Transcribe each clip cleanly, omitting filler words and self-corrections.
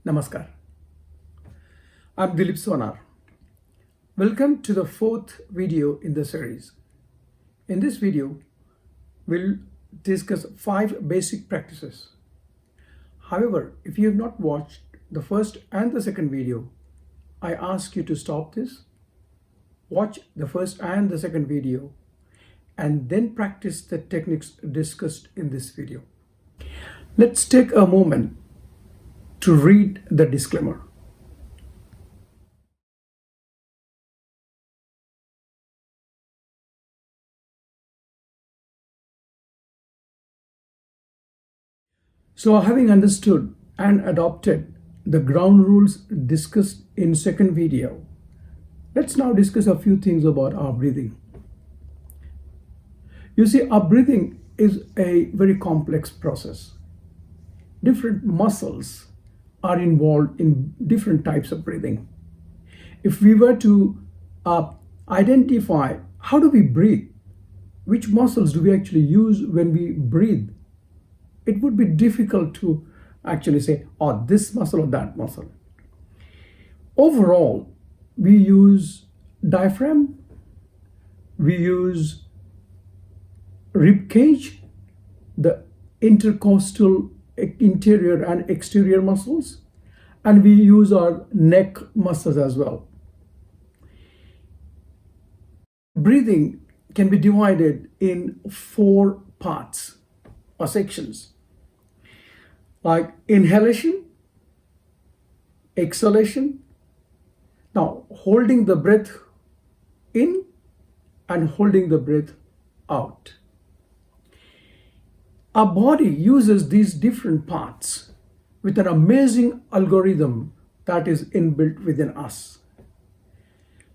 Namaskar. I'm Dilip Sonar. Welcome to the fourth video in the series. In this video, we'll discuss 5 basic practices. However, if you have not watched the first and the second video, I ask you to stop this, watch the first and the second video, and then practice the techniques discussed in this video. Let's take a moment to read the disclaimer. So, having understood and adopted the ground rules discussed in second video, let's now discuss a few things about our breathing. You see, our breathing is a very complex process. Different muscles are involved in different types of breathing. If we were to identify how do we breathe, which muscles do we actually use when we breathe, it would be difficult to actually say, oh, this muscle or that muscle. Overall, we use diaphragm, we use rib cage, the intercostal interior and exterior muscles, and we use our neck muscles as well. Breathing can be divided in 4 parts or sections, like inhalation, exhalation, now holding the breath in and holding the breath out. Our body uses these different parts with an amazing algorithm that is inbuilt within us.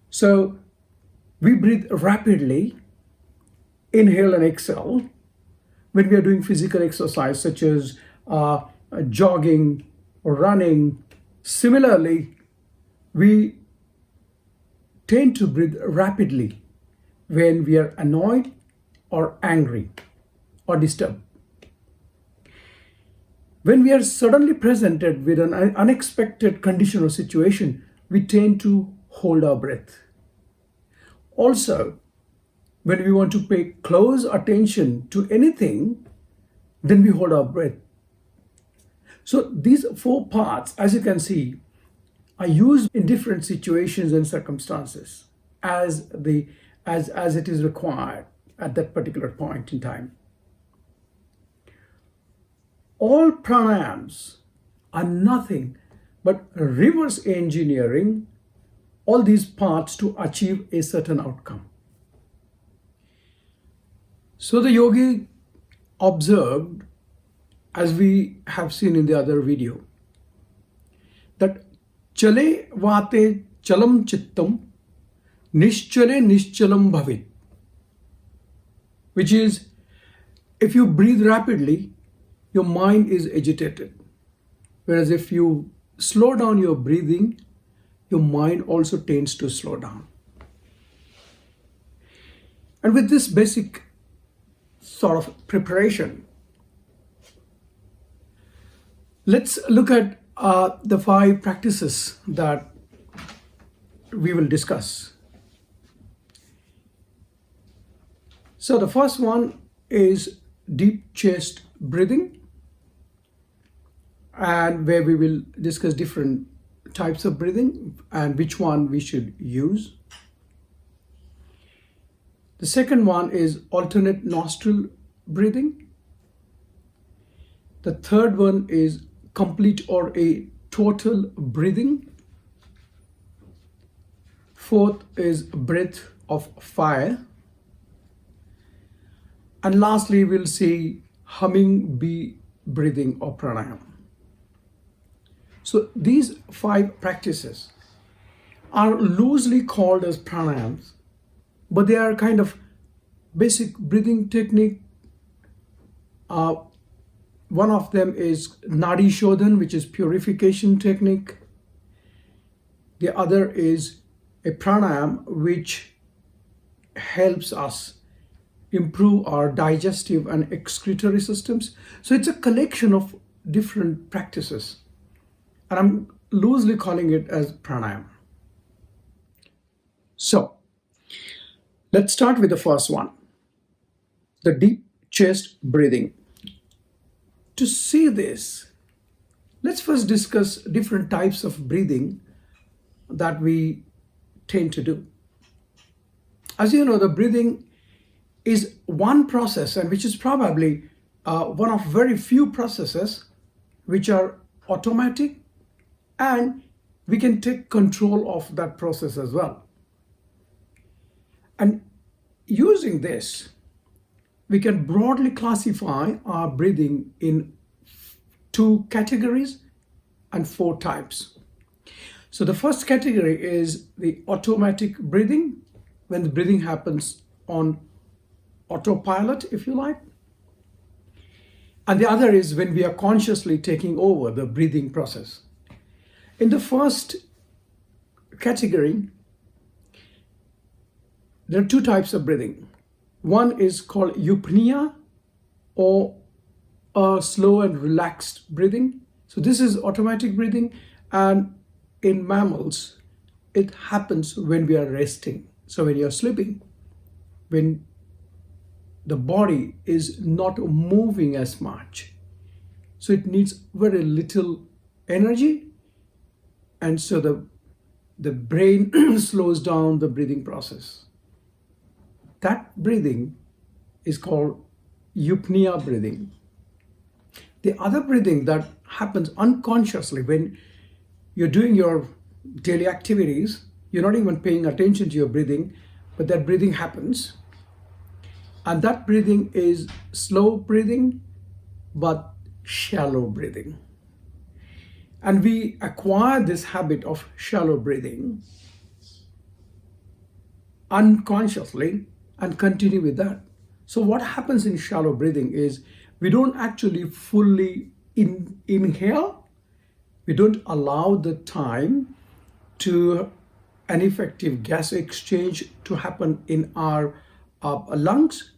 So we breathe rapidly, inhale and exhale when we are doing physical exercise such as jogging or running. Similarly, we tend to breathe rapidly when we are annoyed or angry or disturbed. When we are suddenly presented with an unexpected condition or situation, we tend to hold our breath. Also, when we want to pay close attention to anything, then we hold our breath. So these 4 parts, as you can see, are used in different situations and circumstances as it is required at that particular point in time. All pranayams are nothing but reverse engineering all these parts to achieve a certain outcome. So the yogi observed, as we have seen in the other video, that chale vate chalam chittam nischale nischalam bhavit, which is, if you breathe rapidly, your mind is agitated. Whereas if you slow down your breathing, your mind also tends to slow down. And with this basic sort of preparation, let's look at the 5 practices that we will discuss. So the first one is deep chest breathing, and where we will discuss different types of breathing and which one we should use. The second one is alternate nostril breathing. The third one is complete or a total breathing. Fourth is breath of fire. And lastly, we'll see humming bee breathing or pranayama. So these 5 practices are loosely called as pranayams, but they are kind of basic breathing technique. One of them is Nadi Shodhan, which is purification technique. The other is a pranayam, which helps us improve our digestive and excretory systems. So it's a collection of different practices. and I'm loosely calling it as pranayama. So let's start with the first one, the deep chest breathing. To see this, let's first discuss different types of breathing that we tend to do. As you know, the breathing is one process, and which is probably one of very few processes which are automatic, and we can take control of that process as well. And using this, we can broadly classify our breathing in 2 categories and 4 types. So the first category is the automatic breathing, when the breathing happens on autopilot, if you like. And the other is when we are consciously taking over the breathing process. In the first category, there are 2 types of breathing. One is called eupnea, or a slow and relaxed breathing. So this is automatic breathing, and in mammals, it happens when we are resting. So when you're sleeping, when the body is not moving as much, so it needs very little energy, and so the brain slows down the breathing process. That breathing is called eupnea breathing. The other breathing that happens unconsciously when you're doing your daily activities, you're not even paying attention to your breathing, but that breathing happens. And that breathing is slow breathing, but shallow breathing. And we acquire this habit of shallow breathing unconsciously and continue with that. So what happens in shallow breathing is we don't actually fully inhale. We don't allow the time to an effective gas exchange to happen in our lungs.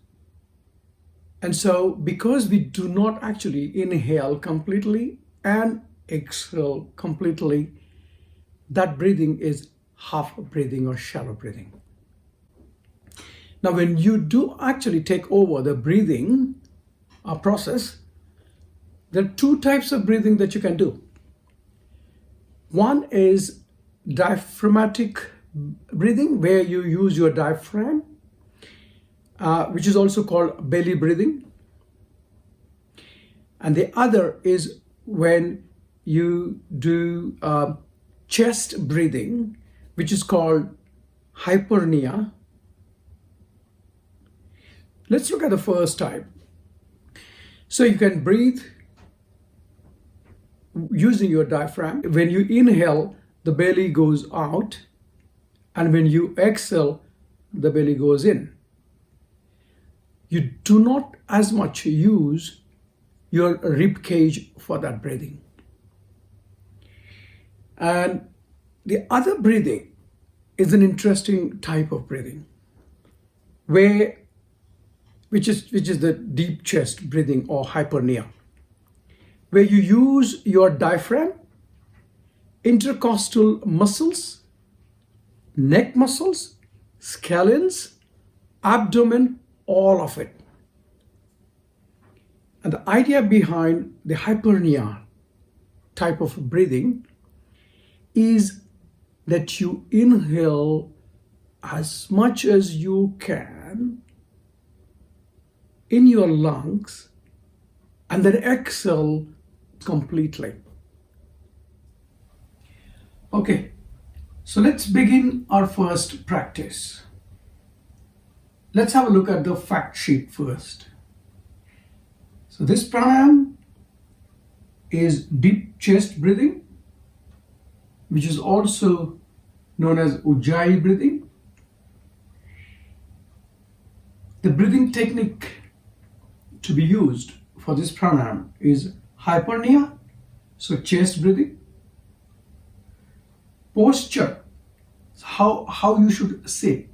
And so because we do not actually inhale completely and exhale completely, that breathing is half breathing or shallow breathing. Now, when you do actually take over the breathing process, there are 2 types of breathing that you can do. One is diaphragmatic breathing, where you use your diaphragm, which is also called belly breathing. And the other is when you do chest breathing, which is called hyperpnea. Let's look at the first type. So you can breathe using your diaphragm. When you inhale, the belly goes out, and when you exhale, the belly goes in. You do not as much use your rib cage for that breathing. And the other breathing is an interesting type of breathing, which is the deep chest breathing or hyperpnea, where you use your diaphragm, intercostal muscles, neck muscles, scalens, abdomen, all of it. And the idea behind the hyperpnea type of breathing is that you inhale as much as you can in your lungs and then exhale completely. Okay, so let's begin our first practice. Let's have a look at the fact sheet first. So this pranayama is deep chest breathing, which is also known as Ujjayi breathing. The breathing technique to be used for this pranayama is hyperpnea, so chest breathing. Posture, how you should sit.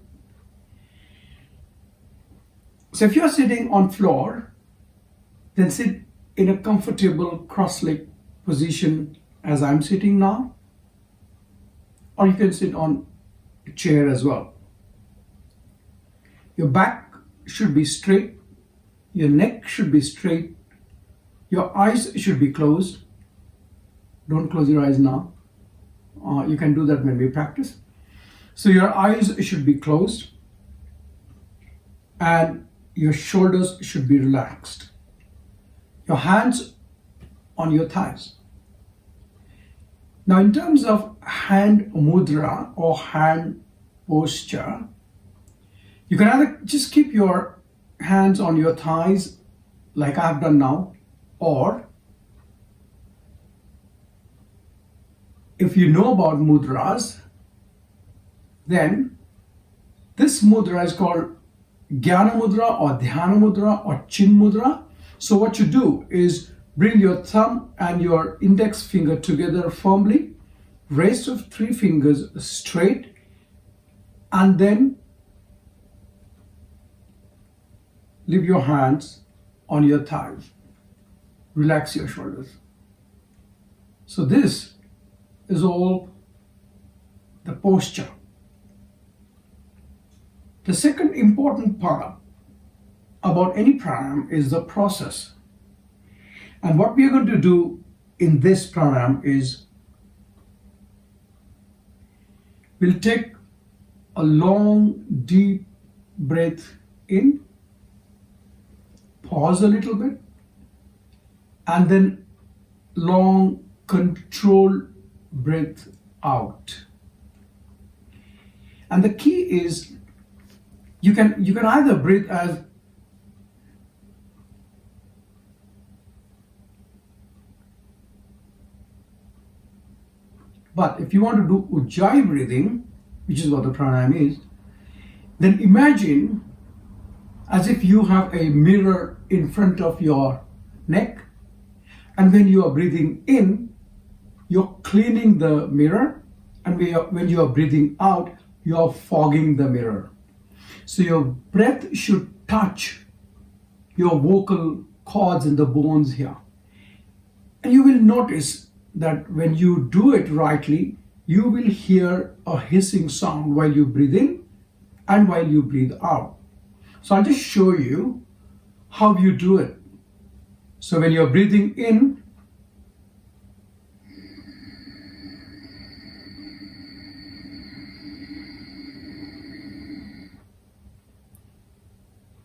So if you're sitting on floor, then sit in a comfortable cross-leg position as I'm sitting now, or you can sit on a chair as well. Your back should be straight, your neck should be straight, your eyes should be closed. Don't close your eyes now. You can do that when we practice. So your eyes should be closed and your shoulders should be relaxed. Your hands on your thighs. Now, in terms of hand mudra or hand posture, you can either just keep your hands on your thighs like I've done now, or if you know about mudras, then this mudra is called Jnana Mudra or Dhyana Mudra or Chin Mudra. So what you do is bring your thumb and your index finger together firmly, raise of 3 fingers straight, and then leave your hands on your thighs. Relax your shoulders. So this is all the posture. The second important part about any pranayam is the process. And what we are going to do in this pranayam is we'll take a long, deep breath in, pause a little bit, and then long, controlled breath out. And the key is you can either breathe as but if you want to do Ujjayi breathing, which is what the pranayam is, then imagine as if you have a mirror in front of your neck, and when you are breathing in, you're cleaning the mirror, and when you are breathing out, you're fogging the mirror. So your breath should touch your vocal cords and the bones here. And you will notice that when you do it rightly, you will hear a hissing sound while you breathe in and while you breathe out. So I'll just show you how you do it. So when you're breathing in,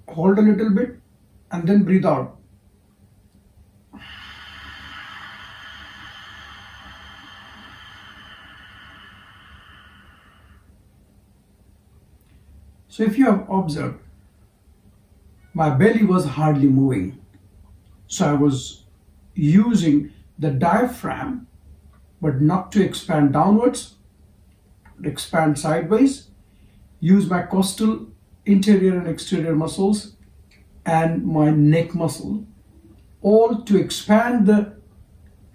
hold a little bit and then breathe out. So if you have observed, my belly was hardly moving. So I was using the diaphragm, but not to expand downwards, but expand sideways. Use my costal interior and exterior muscles and my neck muscle, all to expand the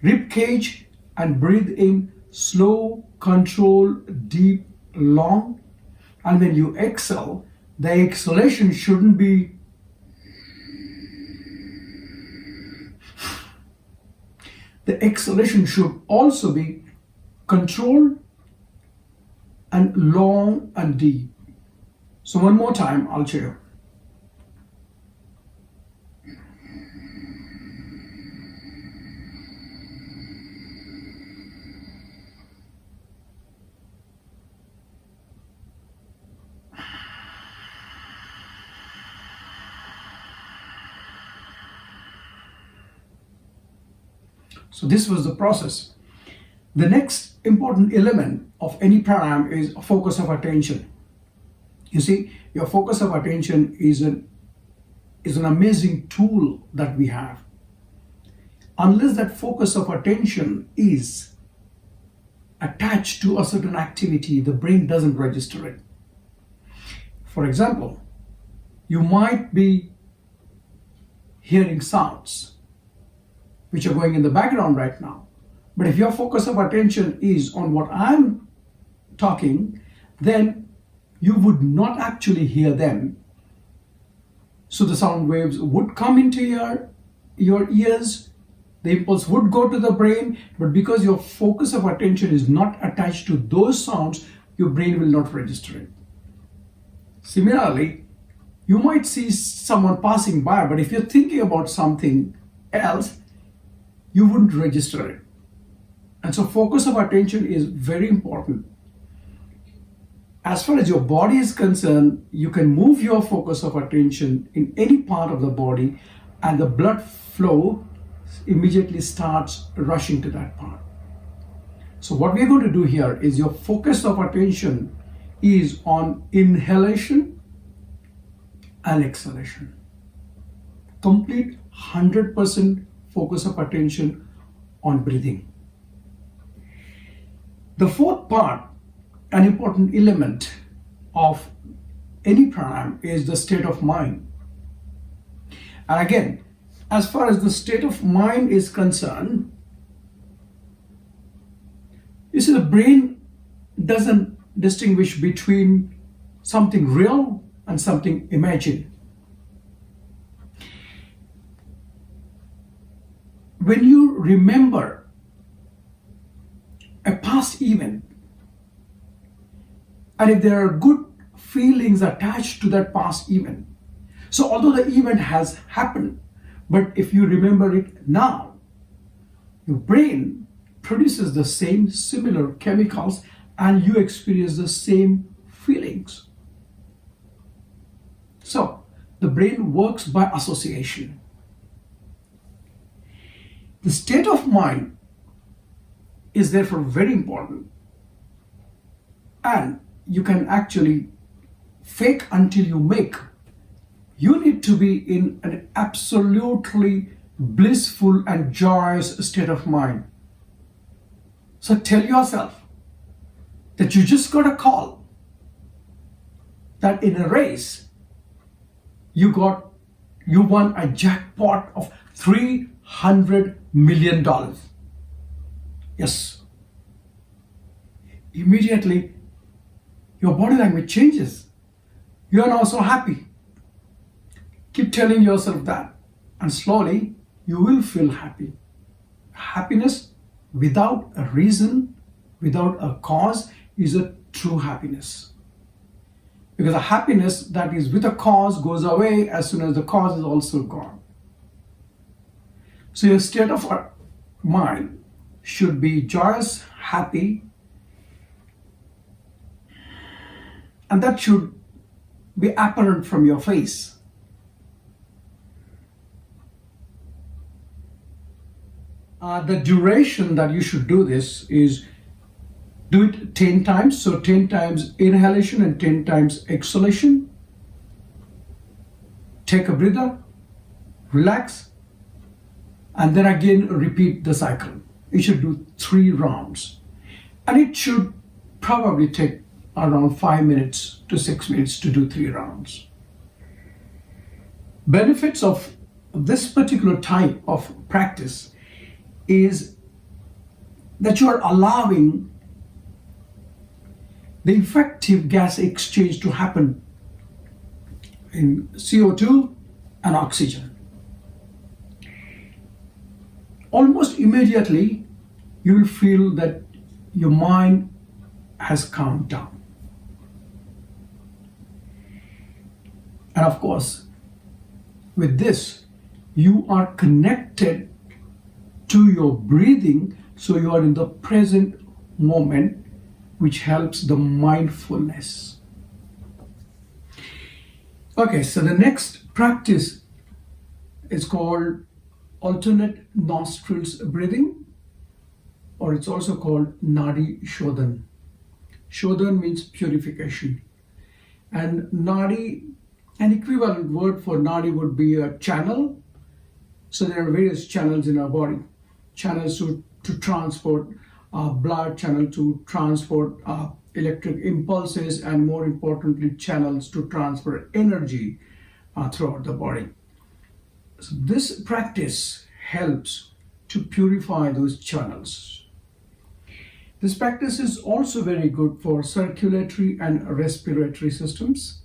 rib cage and breathe in slow, controlled, deep, long. And when you exhale, the exhalation shouldn't be the exhalation should also be controlled and long and deep. So one more time, I'll show you. So this was the process. The next important element of any pranayam is a focus of attention. You see, your focus of attention is an amazing tool that we have. Unless that focus of attention is attached to a certain activity, the brain doesn't register it. For example, you might be hearing sounds which are going in the background right now. But if your focus of attention is on what I'm talking, then you would not actually hear them. So the sound waves would come into your ears, the impulse would go to the brain, but because your focus of attention is not attached to those sounds, your brain will not register it. Similarly, you might see someone passing by, but if you're thinking about something else, you wouldn't register it. And so focus of attention is very important. As far as your body is concerned, you can move your focus of attention in any part of the body and the blood flow immediately starts rushing to that part. So what we're going to do here is your focus of attention is on inhalation and exhalation. Complete 100% focus of attention on breathing. The fourth part, an important element of any pranayama, is the state of mind. And again, as far as the state of mind is concerned, you see, the brain doesn't distinguish between something real and something imagined. When you remember a past event, and if there are good feelings attached to that past event, so although the event has happened, but if you remember it now, your brain produces the same similar chemicals and you experience the same feelings. So the brain works by association. The state of mind is therefore very important, and you can actually fake until you make. You need to be in an absolutely blissful and joyous state of mind. So tell yourself that you just got a call that in a race you won a jackpot of $300 million. Yes. Immediately your body language changes. You are now so happy. Keep telling yourself that, and slowly you will feel happy. Happiness without a reason, without a cause, is a true happiness. Because a happiness that is with a cause goes away as soon as the cause is also gone. So your state of mind should be joyous, happy, and that should be apparent from your face. The duration that you should do this is do it 10 times. So 10 times inhalation and 10 times exhalation. Take a breather, relax, and then again repeat the cycle. You should do 3 rounds. And it should probably take around 5 minutes to 6 minutes to do 3 rounds. Benefits of this particular type of practice is that you are allowing the effective gas exchange to happen in CO2 and oxygen. Almost immediately, you will feel that your mind has calmed down. And of course, with this, you are connected to your breathing, so you are in the present moment, which helps the mindfulness. Okay, so the next practice is called alternate nostrils breathing, or it's also called Nadi Shodhan. Shodhan means purification. And Nadi, an equivalent word for Nadi would be a channel. So there are various channels in our body. Channels to transport blood, channel to transport electric impulses, and more importantly, channels to transfer energy throughout the body. So this practice helps to purify those channels. This practice is also very good for circulatory and respiratory systems.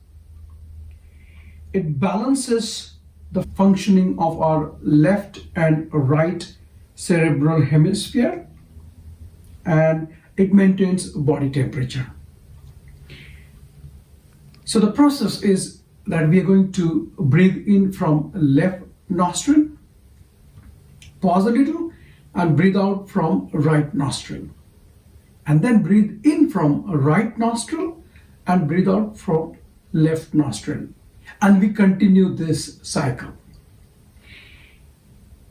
It balances the functioning of our left and right cerebral hemisphere, and it maintains body temperature. So the process is that we are going to breathe in from left nostril, pause a little, and breathe out from right nostril. And then breathe in from right nostril and breathe out from left nostril. And we continue this cycle.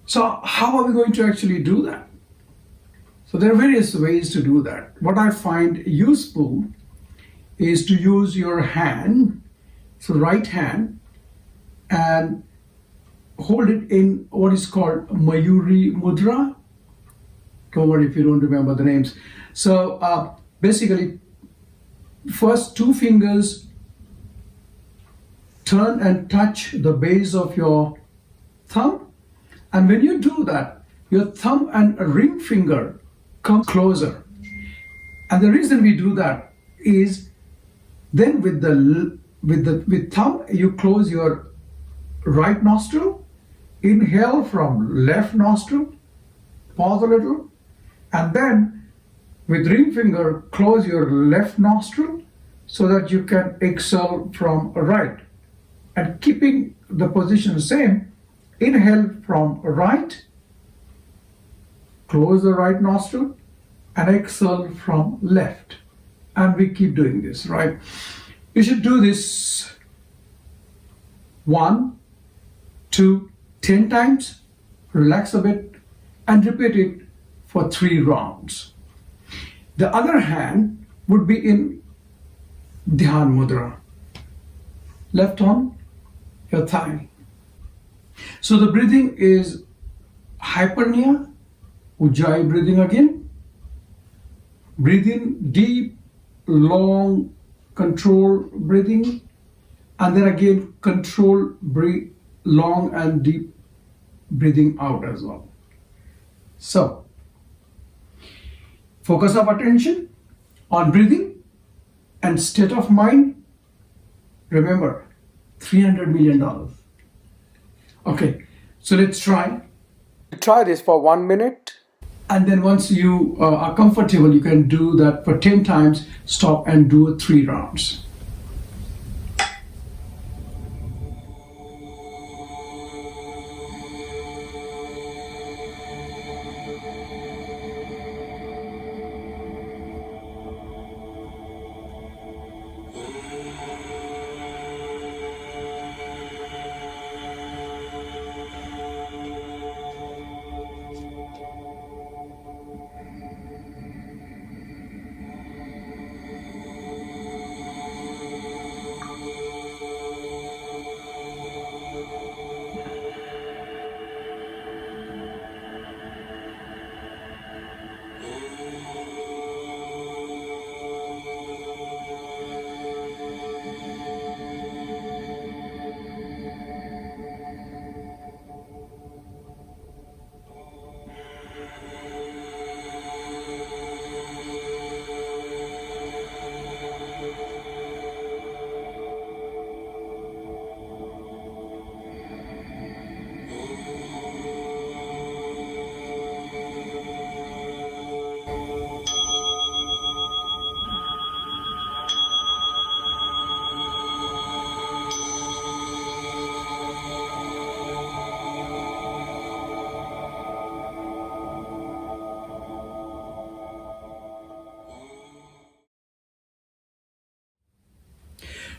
So how are we going to actually do that? So there are various ways to do that. What I find useful is to use your hand, so right hand, and hold it in what is called Mayuri Mudra. Don't worry if you don't remember the names. So basically, first two fingers turn and touch the base of your thumb. And when you do that, your thumb and ring finger come closer. And the reason we do that is then with thumb, you close your right nostril, inhale from left nostril, pause a little, and then with ring finger, close your left nostril so that you can exhale from right. And keeping the position the same, inhale from right, close the right nostril, and exhale from left. And we keep doing this, right? You should do this 1, 2, 10 times, relax a bit, and repeat it for 3 rounds. The other hand would be in Dhyan Mudra. Left on your thigh. So the breathing is hypernia, Ujjayi breathing again. Breathe in deep, long, controlled breathing, and then again control, breathe, long and deep breathing out as well. So focus of attention on breathing and state of mind. Remember, $300 million. Okay, so let's try. Try this for 1 minute. And then once you are comfortable, you can do that for 10 times, stop and do 3 rounds.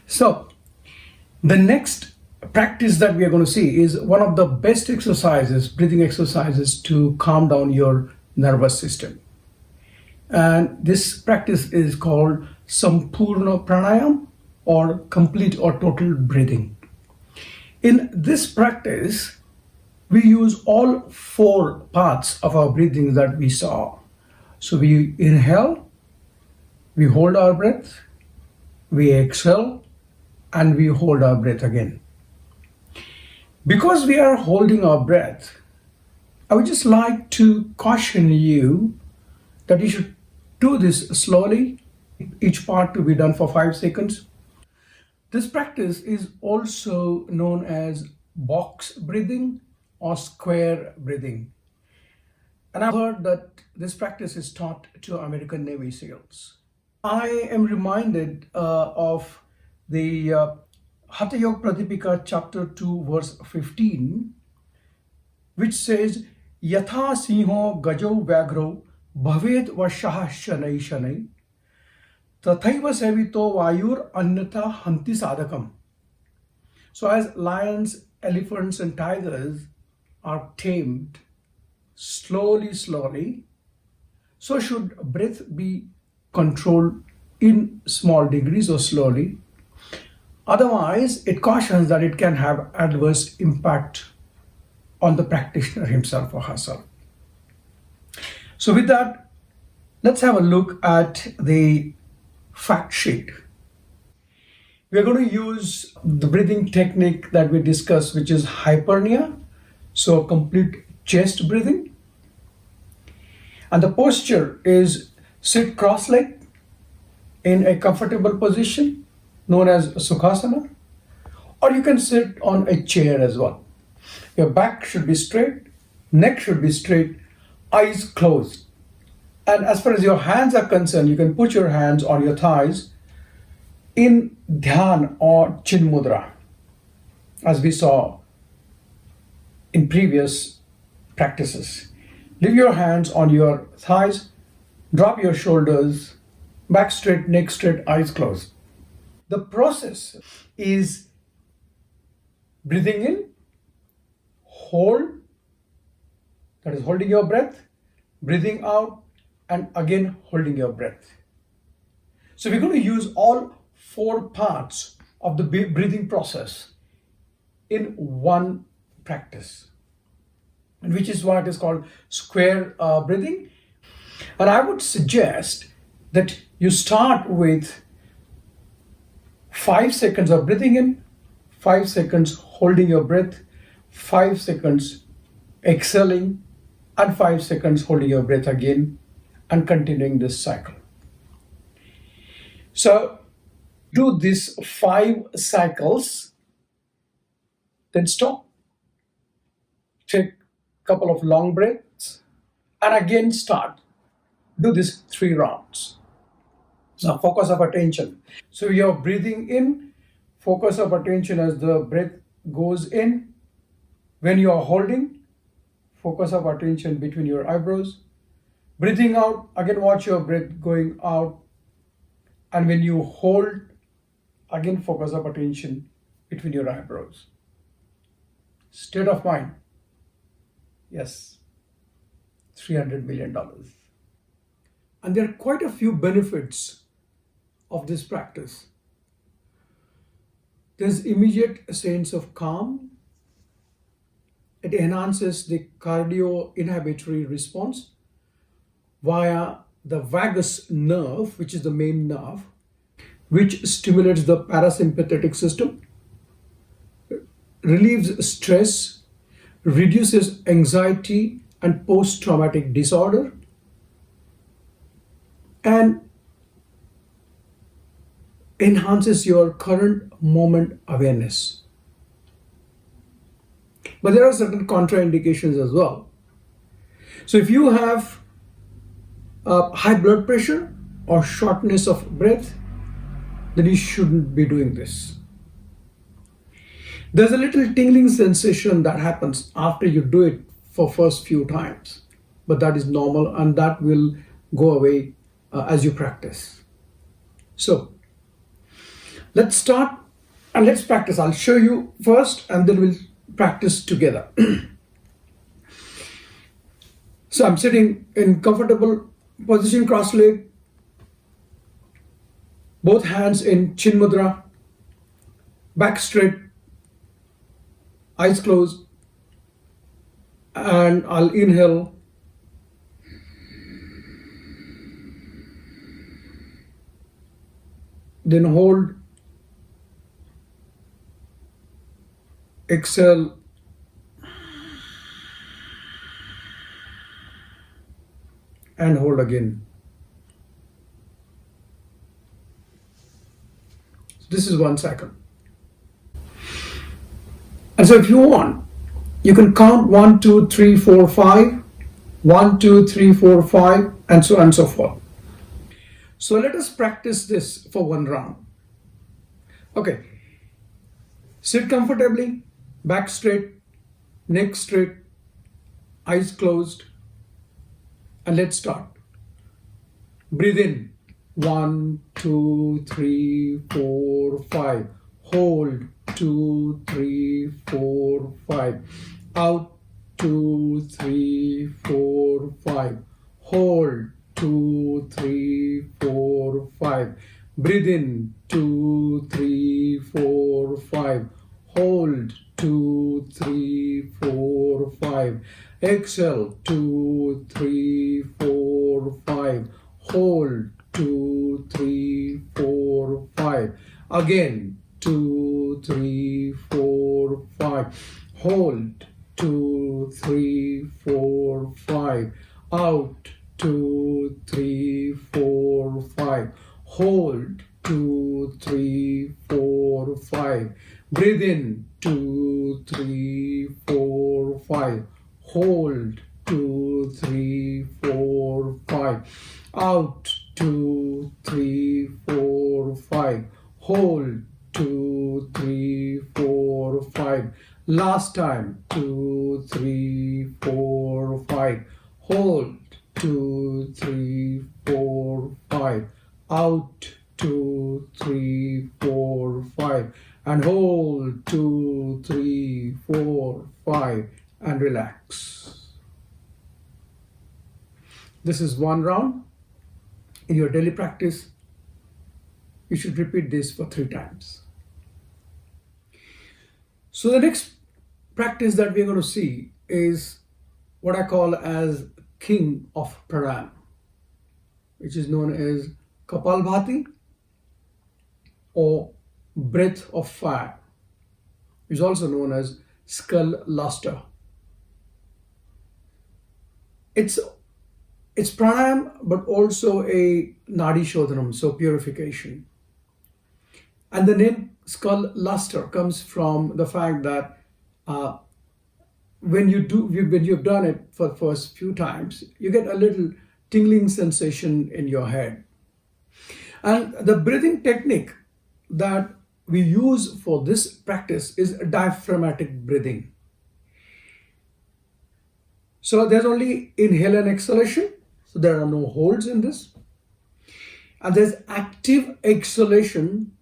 So the next practice that we are going to see is one of the best exercises, breathing exercises to calm down your nervous system. And this practice is called Sampurna Pranayam, or complete or total breathing. In this practice, we use all 4 parts of our breathing that we saw. So we inhale, we hold our breath, we exhale, and we hold our breath again. Because we are holding our breath, I would just like to caution you that you should do this slowly, each part to be done for 5 seconds. This practice is also known as box breathing or square breathing. And I've heard that this practice is taught to American Navy SEALs. I am reminded of the Hatha Yoga Pradipika chapter 2 verse 15, which says, Yatha Sinho Gajo Vyagro Bhavet Vashah Shanai Shanai Tathaiva Sevito Vayur Annatha Hanti Sadakam. So as lions, elephants and tigers are tamed slowly, so should breath be controlled in small degrees or slowly. Otherwise, it cautions that it can have adverse impact on the practitioner himself or herself. So with that, let's have a look at the fact sheet. We are going to use the breathing technique that we discussed, which is hypernia, so complete chest breathing. And the posture is sit cross-legged in a comfortable position known as Sukhasana, or you can sit on a chair as well. Your back should be straight, neck should be straight, eyes closed. And as far as your hands are concerned, you can put your hands on your thighs in Dhyan or Chin Mudra, as we saw in previous practices. Leave your hands on your thighs, drop your shoulders, back straight, neck straight, eyes closed. The process is breathing in, hold, that is holding your breath, breathing out, and again holding your breath. So we're going to use all 4 parts of the breathing process in one practice, and which is why it is called square breathing. And I would suggest that you start with 5 seconds of breathing in, 5 seconds holding your breath, 5 seconds exhaling, and 5 seconds holding your breath again, and continuing this cycle. So do these 5 cycles, then stop, take a couple of long breaths, and again start. Do this 3 rounds. Now focus of attention. So you're breathing in, focus of attention as the breath goes in. When you are holding, focus of attention between your eyebrows. Breathing out, again watch your breath going out. And when you hold, again focus of attention between your eyebrows. State of mind. Yes, $300 million. And there are quite a few benefits of this practice. There's immediate sense of calm. It enhances the cardio-inhibitory response via the vagus nerve, which is the main nerve, which stimulates the parasympathetic system, relieves stress, reduces anxiety and post-traumatic disorder, and enhances your current moment awareness. But there are certain contraindications as well. So if you have high blood pressure or shortness of breath, then you shouldn't be doing this. There's a little tingling sensation that happens after you do it for first few times, but that is normal and that will go away as you practice. So let's start and let's practice. I'll show you first and then we'll practice together. So I'm sitting in comfortable position, cross-legged, both hands in Chin Mudra, back straight, eyes closed, and I'll inhale, then hold, exhale, and hold again. This is 1 cycle. And so if you want, you can count 1, 2, 3, 4, 5, 1, 2, 3, 4, 5, and so on and so forth. So let us practice this for one round. Okay, sit comfortably, back straight, neck straight, eyes closed, and let's start. Breathe in. 1, 2, 3, 4, 5. Hold. 2, 3, 4, 5. Out. 2, 3, 4, 5. Hold. 2, 3, 4, 5. Breathe in. 2, 3, 4, 5. Hold. 2, 3, 4, 5. Exhale. 2, 3, 4, 5. Hold. 2, 3, 4, 5. Again. 2, 3, 4, 5. Hold. 2, 3, 4, 5. Out. 2, 3, 4, 5. Hold. 2, 3, 4, 5. Breathe in. 2, 3, 4, 5. Hold. 2, 3, 4, 5. Out. 2, 3, 4, 5. Hold. 2, 3, 4, 5. Last time. 2, 3, 4, 5. Hold. 2, 3, 4, 5. Out. 2, 3, 4, 5. And hold. 2, 3, 4, 5. And relax. This is one round. In your daily practice, you should repeat this for 3 times. So the next practice that we're going to see is what I call as king of pranayama, which is known as Kapalbhati or breath of fire, which is also known as skull luster. It's pranayam, but also a nadi shodhanam, so purification. And the name skull luster comes from the fact that when you've done it for the first few times, you get a little tingling sensation in your head. And the breathing technique that we use for this practice is diaphragmatic breathing. So there's only inhale and exhalation, so there are no holds in this. And there's active exhalation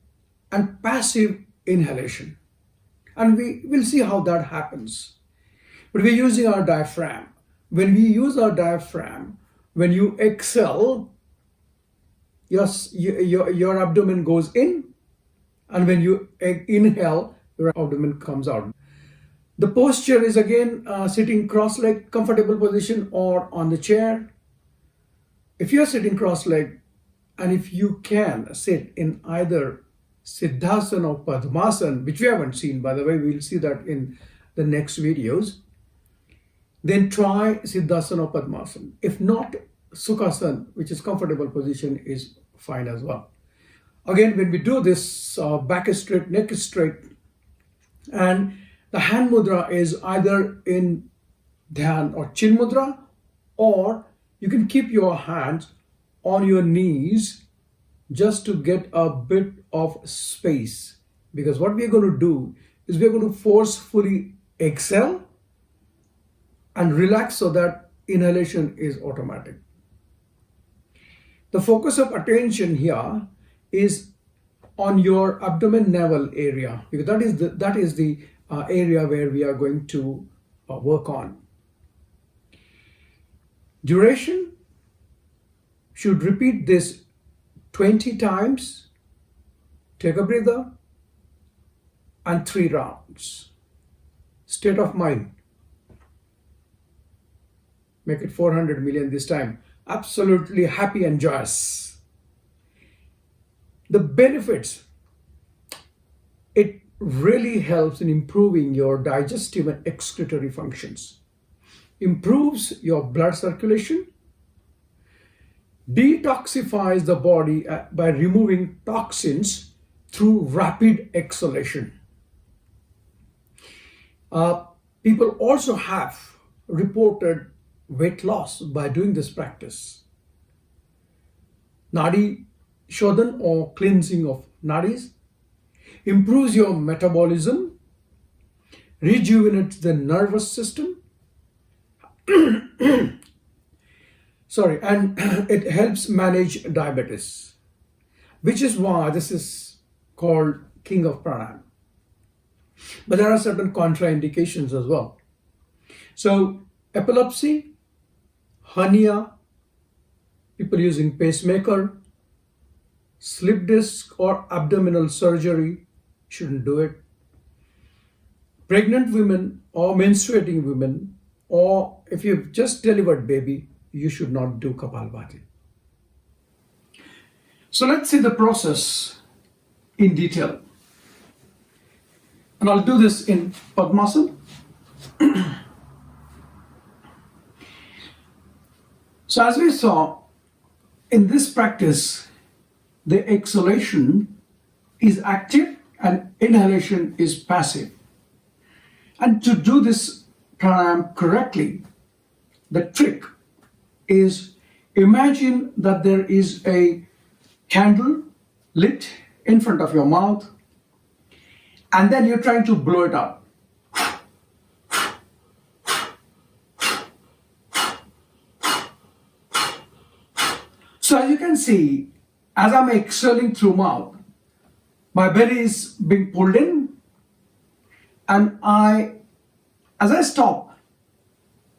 and passive inhalation. And we will see how that happens. But we're using our diaphragm. When we use our diaphragm, when you exhale, your abdomen goes in, and when you inhale, your abdomen comes out. The posture is again sitting cross-legged, comfortable position, or on the chair. If you're sitting cross-legged, and if you can sit in either Siddhasana or Padmasana, which we haven't seen, by the way, we'll see that in the next videos, then try Siddhasana or Padmasana. If not, Sukhasana, which is comfortable position, is fine as well. Again, when we do this, back is straight, neck is straight, and the hand mudra is either in Dhyan or Chin mudra, or you can keep your hands on your knees just to get a bit of space. Because what we're going to do is we're going to forcefully exhale and relax so that inhalation is automatic. The focus of attention here is on your abdomen navel area, because that is the area where we are going to work on. Duration, should repeat this 20 times. Take a breather and 3 rounds. State of mind. Make it 400 million this time. Absolutely happy and joyous. The benefits, it really helps in improving your digestive and excretory functions. Improves your blood circulation. Detoxifies the body by removing toxins through rapid exhalation. People also have reported weight loss by doing this practice. Nadi Shodhan or cleansing of nadis improves your metabolism, rejuvenates the nervous system, and it helps manage diabetes, which is why this is called king of pranayama. But there are certain contraindications as well. So epilepsy, hernia, people using pacemaker, slip disc or abdominal surgery shouldn't do it. Pregnant women or menstruating women, or if you've just delivered baby, you should not do Kapalbhati. So let's see the process in detail. And I'll do this in Padmasana. So as we saw, in this practice, the exhalation is active and inhalation is passive. And to do this pranayama correctly, the trick is imagine that there is a candle lit in front of your mouth, and then you're trying to blow it out. So as you can see, as I'm exhaling through mouth, my belly is being pulled in, and as I stop,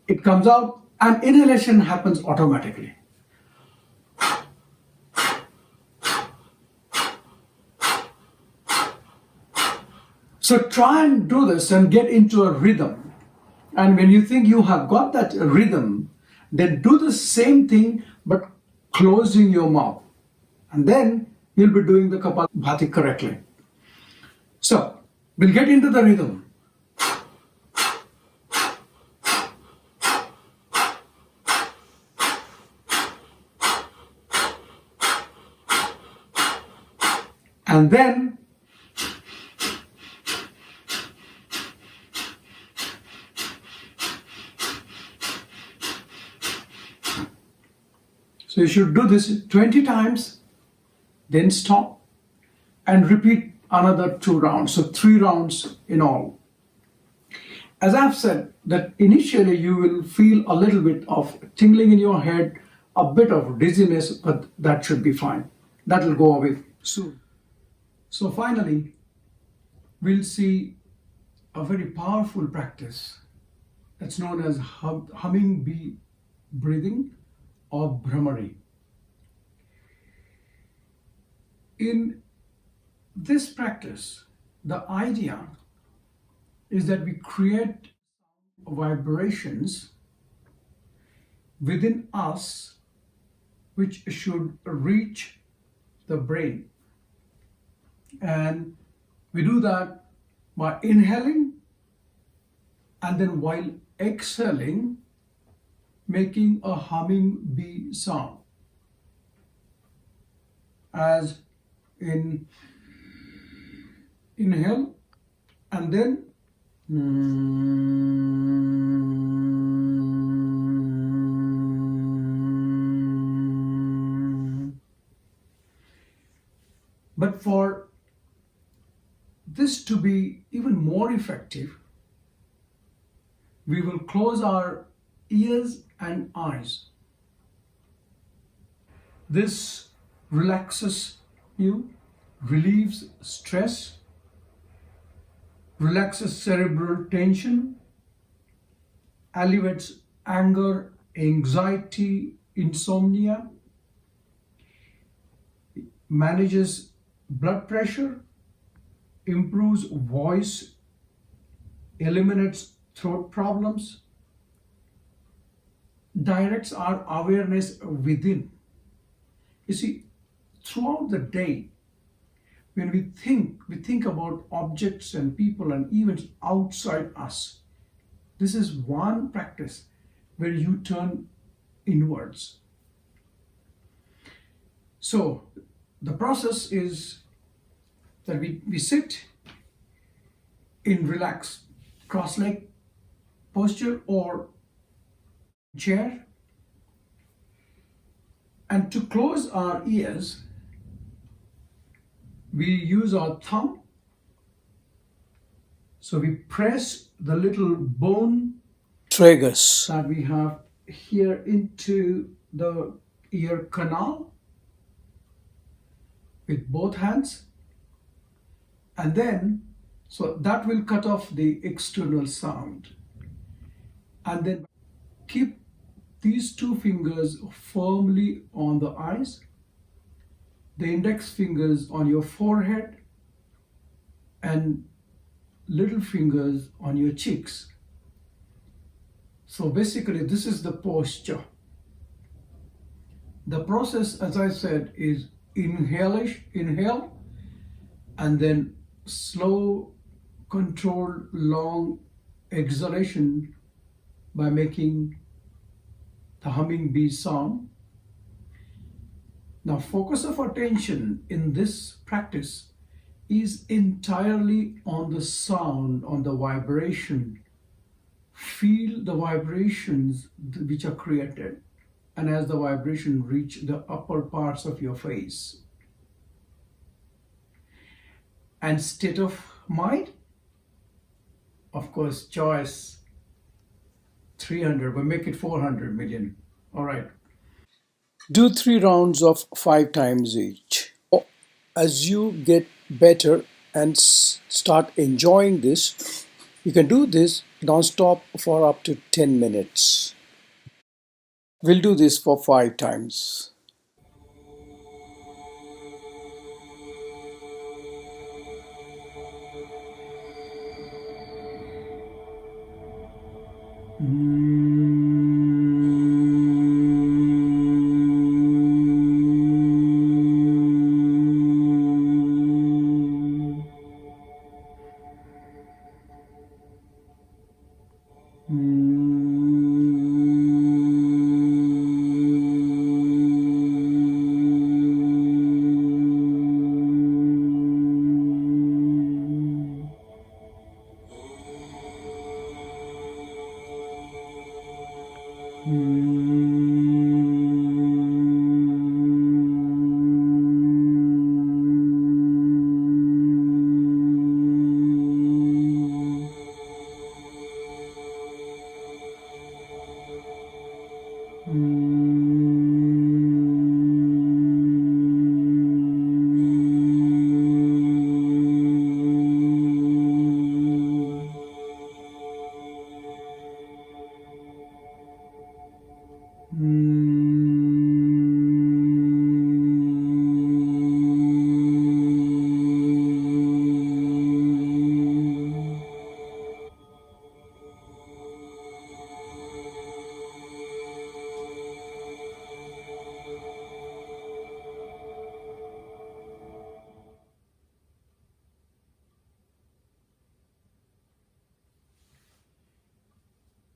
it comes out, and inhalation happens automatically. So try and do this and get into a rhythm. And when you think you have got that rhythm, then do the same thing but closing your mouth. And then you'll be doing the Kapalbhati correctly. So we'll get into the rhythm. And then so you should do this 20 times, then stop and repeat another 2 rounds. So 3 rounds in all. As I've said, that initially you will feel a little bit of tingling in your head, a bit of dizziness, but that should be fine. That will go away soon. So finally, we'll see a very powerful practice that's known as humming bee breathing or Bhramari. In this practice, the idea is that we create vibrations within us which should reach the brain. And we do that by inhaling and then while exhaling, making a humming bee sound. As in inhale and then but for this to be even more effective, we will close our ears and eyes. This relaxes you, relieves stress, relaxes cerebral tension, alleviates anger, anxiety, insomnia, manages blood pressure, improves voice, eliminates throat problems, directs our awareness within. You see, throughout the day, when we think about objects and people and events outside us. This is one practice where you turn inwards. So the process is that we sit in relaxed cross-leg posture or chair. And to close our ears, we use our thumb. So we press the little bone tragus that we have here into the ear canal with both hands. And then, so that will cut off the external sound. And then keep these two fingers firmly on the eyes, the index fingers on your forehead, and little fingers on your cheeks. So basically, this is the posture. The process, as I said, is inhale, and then slow, controlled, long exhalation by making the humming bee sound. Now, focus of attention in this practice is entirely on the sound, on the vibration. Feel the vibrations which are created, and as the vibration reach the upper parts of your face. And state of mind, of course, choice 300, but make it 400 million. All right. Do 3 rounds of 5 times each. As you get better and start enjoying this, you can do this non-stop for up to 10 minutes. We'll do this for 5 times.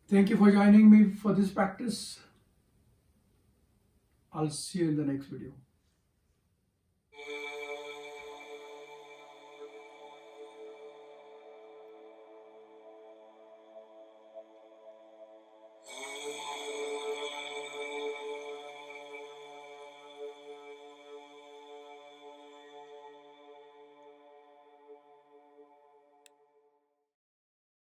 Thank you for joining me for this practice. I'll see you in the next video.